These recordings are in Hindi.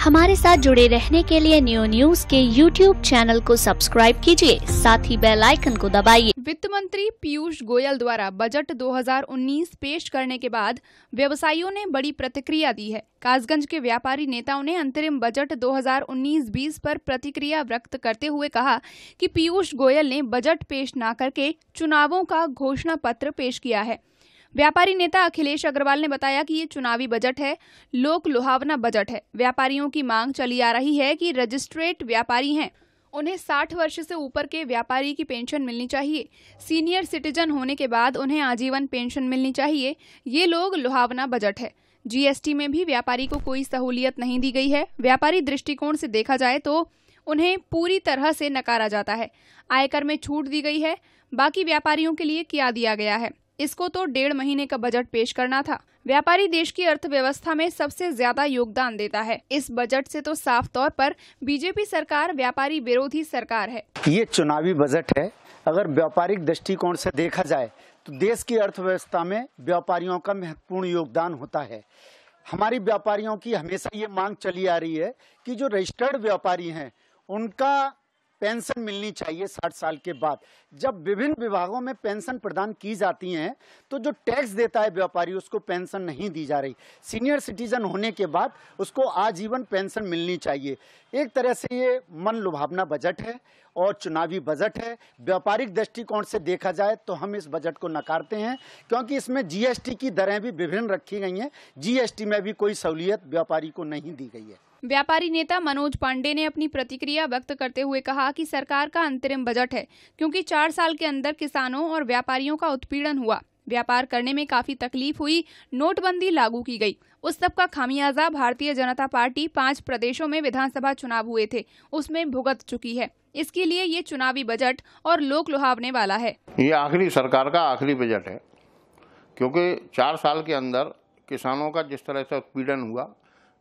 हमारे साथ जुड़े रहने के लिए न्यूज के YouTube चैनल को सब्सक्राइब कीजिए, साथ ही बेल आइकन को दबाइए। वित्त मंत्री पीयूष गोयल द्वारा बजट 2019 पेश करने के बाद व्यवसायियों ने बड़ी प्रतिक्रिया दी है। कासगंज के व्यापारी नेताओं ने अंतरिम बजट 2019-20 पर प्रतिक्रिया व्यक्त करते हुए कहा कि पीयूष गोयल ने बजट पेश न करके चुनावों का घोषणा पत्र पेश किया है। व्यापारी नेता अखिलेश अग्रवाल ने बताया कि ये चुनावी बजट है, लोक लुभावना बजट है। व्यापारियों की मांग चली आ रही है कि रजिस्ट्रेट व्यापारी हैं, उन्हें 60 वर्ष से ऊपर के व्यापारी की पेंशन मिलनी चाहिए। सीनियर सिटीजन होने के बाद उन्हें आजीवन पेंशन मिलनी चाहिए। ये लोग लुभावना बजट है। जीएसटी में भी व्यापारी को कोई सहूलियत नहीं दी गई है। व्यापारी दृष्टिकोण से देखा जाए तो उन्हें पूरी तरह से नकारा जाता है। आयकर में छूट दी गई है, बाकी व्यापारियों के लिए क्या दिया गया है? इसको तो 1.5 महीने का बजट पेश करना था। व्यापारी देश की अर्थव्यवस्था में सबसे ज्यादा योगदान देता है। इस बजट से तो साफ तौर पर बीजेपी सरकार व्यापारी विरोधी सरकार है। ये चुनावी बजट है। अगर व्यापारिक दृष्टिकोण से देखा जाए तो देश की अर्थव्यवस्था में व्यापारियों का महत्वपूर्ण योगदान होता है। हमारी व्यापारियों की हमेशा ये मांग चली आ रही है कि जो रजिस्टर्ड व्यापारी हैं उनका पेंशन मिलनी चाहिए 60 साल के बाद। जब विभिन्न विभागों में पेंशन प्रदान की जाती हैं तो जो टैक्स देता है व्यापारी उसको पेंशन नहीं दी जा रही। सीनियर सिटीजन होने के बाद उसको आजीवन पेंशन मिलनी चाहिए। एक तरह से ये मन लुभावना बजट है और चुनावी बजट है। व्यापारिक दृष्टिकोण से देखा जाए तो हम इस बजट को नकारते हैं, क्योंकि इसमें जीएसटी की दरें भी विभिन्न रखी गई हैं। जीएसटी में भी कोई सहूलियत व्यापारी को नहीं दी गई है। व्यापारी नेता मनोज पांडे ने अपनी प्रतिक्रिया व्यक्त करते हुए कहा कि सरकार का अंतरिम बजट है, क्योंकि 4 साल के अंदर किसानों और व्यापारियों का उत्पीड़न हुआ। व्यापार करने में काफी तकलीफ हुई। नोटबंदी लागू की गई। उस सब का खामियाजा भारतीय जनता पार्टी 5 प्रदेशों में विधानसभा चुनाव हुए थे, उसमें भुगत चुकी है। इसके लिए ये चुनावी बजट और लोक लुभावने वाला है। ये आखिरी सरकार का आखिरी बजट है, क्योंकि 4 साल के अंदर किसानों का जिस तरह से उत्पीड़न हुआ,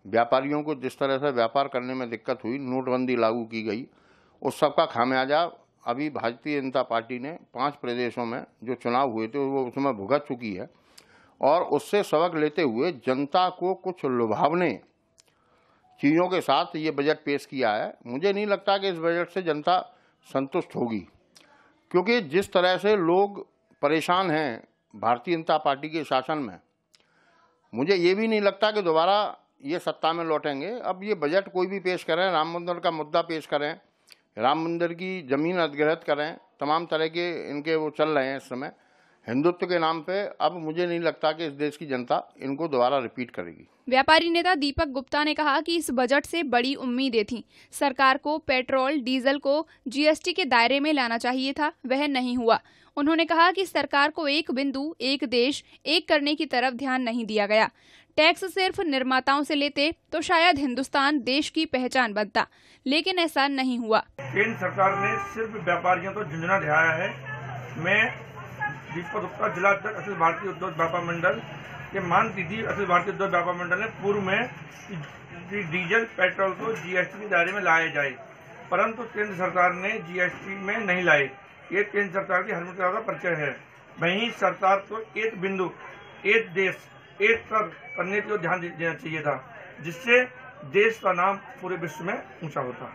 व्यापारियों को जिस तरह से व्यापार करने में दिक्कत हुई, नोटबंदी लागू की गई, उस सब का खामियाजा अभी भारतीय जनता पार्टी ने 5 प्रदेशों में जो चुनाव हुए थे वो उसमें भुगत चुकी है। और उससे सबक लेते हुए जनता को कुछ लुभावने चीज़ों के साथ ये बजट पेश किया है। मुझे नहीं लगता कि इस बजट से जनता संतुष्ट होगी, क्योंकि जिस तरह से लोग परेशान हैं भारतीय जनता पार्टी के शासन में, मुझे ये भी नहीं लगता कि दोबारा ये सत्ता में लौटेंगे। अब ये बजट कोई भी पेश करें, राम मंदिर का मुद्दा पेश करें, राम मंदिर की जमीन अधिग्रहित करें, तमाम तरह के इनके वो चल रहे हैं इस समय हिंदुत्व के नाम पे। अब मुझे नहीं लगता कि इस देश की जनता इनको दोबारा रिपीट करेगी। व्यापारी नेता दीपक गुप्ता ने कहा कि इस बजट से बड़ी उम्मीदें थीं। सरकार को पेट्रोल डीजल को जीएसटी के दायरे में लाना चाहिए था, वह नहीं हुआ। उन्होंने कहा कि सरकार को एक बिंदु, एक देश, एक करने की तरफ ध्यान नहीं दिया गया। टैक्स सिर्फ निर्माताओं से लेते तो शायद हिंदुस्तान देश की पहचान बनता, लेकिन ऐसा नहीं हुआ। केंद्र सरकार ने सिर्फ व्यापारियों को झुंझुना दिखाया है। मैं दीपक गुप्ता, जिला अध्यक्ष अखिल भारतीय उद्योग व्यापार मंडल, ये मांग की थी अखिल भारतीय उद्योग व्यापार मंडल ने पूर्व में कि डीजल पेट्रोल को जीएसटी के दायरे में लाया जाए, परंतु केंद्र सरकार ने जीएसटी में नहीं लाए। ये केंद्र सरकार की हरमुखता का परिचय है। वहीं सरकार को एक बिंदु, एक देश, एक कर करने को ध्यान देना चाहिए था, जिससे देश का नाम पूरे विश्व में ऊंचा होता।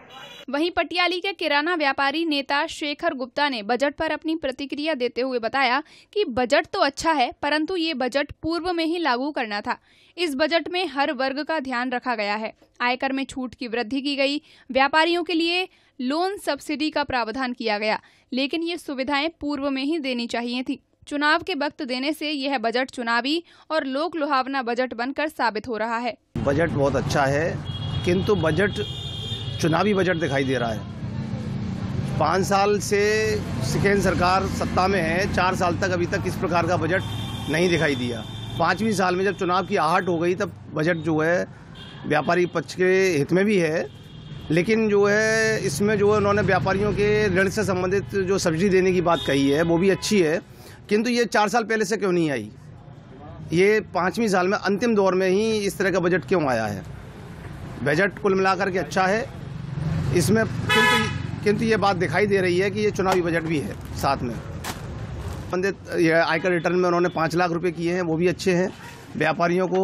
वहीं पटियाली के किराना व्यापारी नेता शेखर गुप्ता ने बजट पर अपनी प्रतिक्रिया देते हुए बताया कि बजट तो अच्छा है, परंतु ये बजट पूर्व में ही लागू करना था। इस बजट में हर वर्ग का ध्यान रखा गया है। आयकर में छूट की वृद्धि की गई, व्यापारियों के लिए लोन सब्सिडी का प्रावधान किया गया, लेकिन ये सुविधाएं पूर्व में ही देनी चाहिए थी। चुनाव के वक्त देने से यह बजट चुनावी और लोक लुभावना बजट बनकर साबित हो रहा है। बजट बहुत अच्छा है, किंतु बजट चुनावी बजट दिखाई दे रहा है। 5 साल से केंद्र सरकार सत्ता में है, 4 साल तक अभी तक इस प्रकार का बजट नहीं दिखाई दिया। 5वीं साल में जब चुनाव की आहट हो गई तब बजट जो है व्यापारी पक्ष के हित में भी है, लेकिन जो है इसमें जो है उन्होंने व्यापारियों के ऋण से संबंधित जो सब्सिडी देने की बात कही है वो भी अच्छी है, किंतु ये 4 साल पहले से क्यों नहीं आई? ये 5वीं साल में अंतिम दौर में ही इस तरह का बजट क्यों आया है? बजट कुल मिलाकर के अच्छा है, इसमें किंतु ये बात दिखाई दे रही है कि ये चुनावी बजट भी है। साथ में संबंधित आयकर रिटर्न में उन्होंने 5 लाख रुपए किए हैं, वो भी अच्छे हैं। व्यापारियों को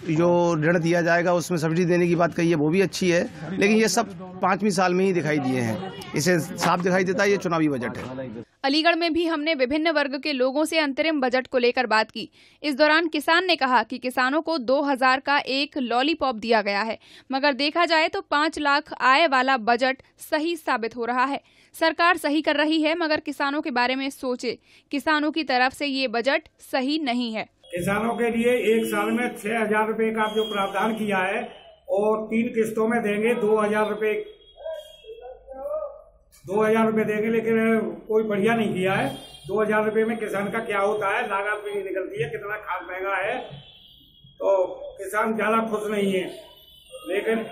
जो ऋण दिया जाएगा उसमें सब्सिडी देने की बात कही है, वो भी अच्छी है, लेकिन ये सब 5वीं साल में ही दिखाई दिए हैं। इसे साफ दिखाई देता है ये चुनावी बजट है। अलीगढ़ में भी हमने विभिन्न वर्ग के लोगों से अंतरिम बजट को लेकर बात की। इस दौरान किसान ने कहा कि किसानों को 2000 का एक लॉलीपॉप दिया गया है, मगर देखा जाए तो 5 लाख आय वाला बजट सही साबित हो रहा है। सरकार सही कर रही है, मगर किसानों के बारे में सोचे। किसानों की तरफ से ये बजट सही नहीं है। किसानों के लिए एक साल में 6000 रुपए का जो प्रावधान किया है और 3 किस्तों में देंगे 2000 रुपए देंगे, लेकिन कोई बढ़िया नहीं किया है। 2000 रुपए में किसान का क्या होता है, लागत भी नहीं निकलती है, कितना खाद महंगा है, तो किसान ज्यादा खुश नहीं है। लेकिन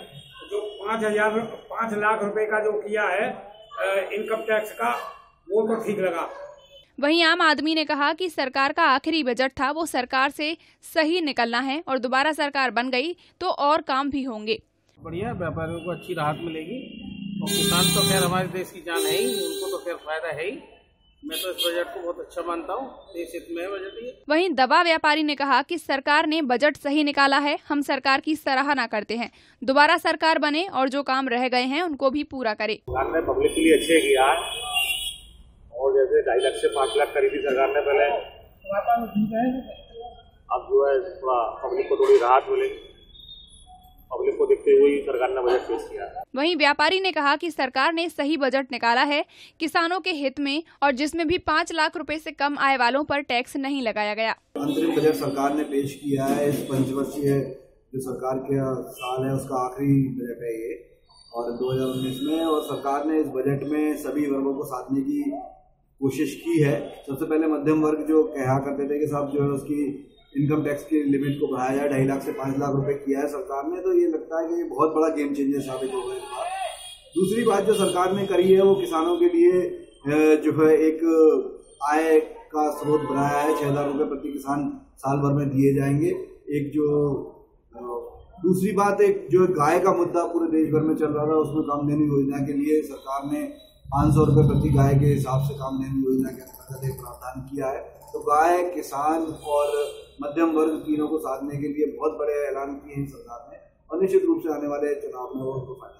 जो 5 लाख रुपए का जो किया है इनकम टैक्स का, वो तो ठीक लगा। वहीं आम आदमी ने कहा कि सरकार का आखिरी बजट था, वो सरकार से सही निकलना है और दोबारा सरकार बन गई तो और काम भी होंगे। बढ़िया, व्यापारियों को अच्छी राहत मिलेगी और किसान तो खैर हमारे देश की जान है ही, उनको तो खैर फायदा है ही। मैं तो इस बजट को बहुत अच्छा मानता हूँ, देश हित में बजट ये। वहीं दवा व्यापारी ने कहा कि सरकार ने बजट सही निकाला है, हम सरकार की सराहना करते हैं। दोबारा सरकार बने और जो काम रह गए हैं उनको भी पूरा करे। सरकार ने पब्लिक के लिए अच्छे किया है और जैसे 2.5 लाख से 5 लाख करी थी सरकार ने पहले, अब जो है थोड़ा पब्लिक को थोड़ी राहत मिलेगी। पब्लिक को देखते हुए सरकार ने बजट पेश किया है। वहीं व्यापारी ने कहा कि सरकार ने सही बजट निकाला है किसानों के हित में, और जिसमें भी 5 लाख रुपए से कम आय वालों पर टैक्स नहीं लगाया गया। अंतरिम बजट सरकार ने पेश किया है। इस पंचवर्षीय जो सरकार का साल है उसका आखिरी बजट है ये, और 2019 में, और सरकार ने इस बजट में सभी वर्गों को साधने की कोशिश की है। सबसे पहले मध्यम वर्ग जो कहा करते थे कि साहब जो है उसकी इनकम टैक्स की लिमिट को बढ़ाया जाए, 2.5 लाख से 5 लाख रुपए किया है सरकार ने, तो ये लगता है कि ये बहुत बड़ा गेम चेंजर साबित होगा इस बार। दूसरी बात जो सरकार ने करी है वो किसानों के लिए जो है एक आय का स्रोत बनाया है। 6,000 रुपए प्रति किसान साल भर में दिए जाएंगे। एक जो दूसरी बात, एक जो गाय का मुद्दा पूरे देश भर में चल रहा था, उसमें कामधेनु योजना के लिए सरकार ने 500 रुपए प्रति गाय के हिसाब से कामधेनु योजना के अंतर्गत एक प्रावधान किया है। तो गाय, किसान और मध्यम वर्ग तीनों को साधने के लिए बहुत बड़े ऐलान किए हैं सरकार ने, और निश्चित रूप से आने वाले चुनाव में वो फायदा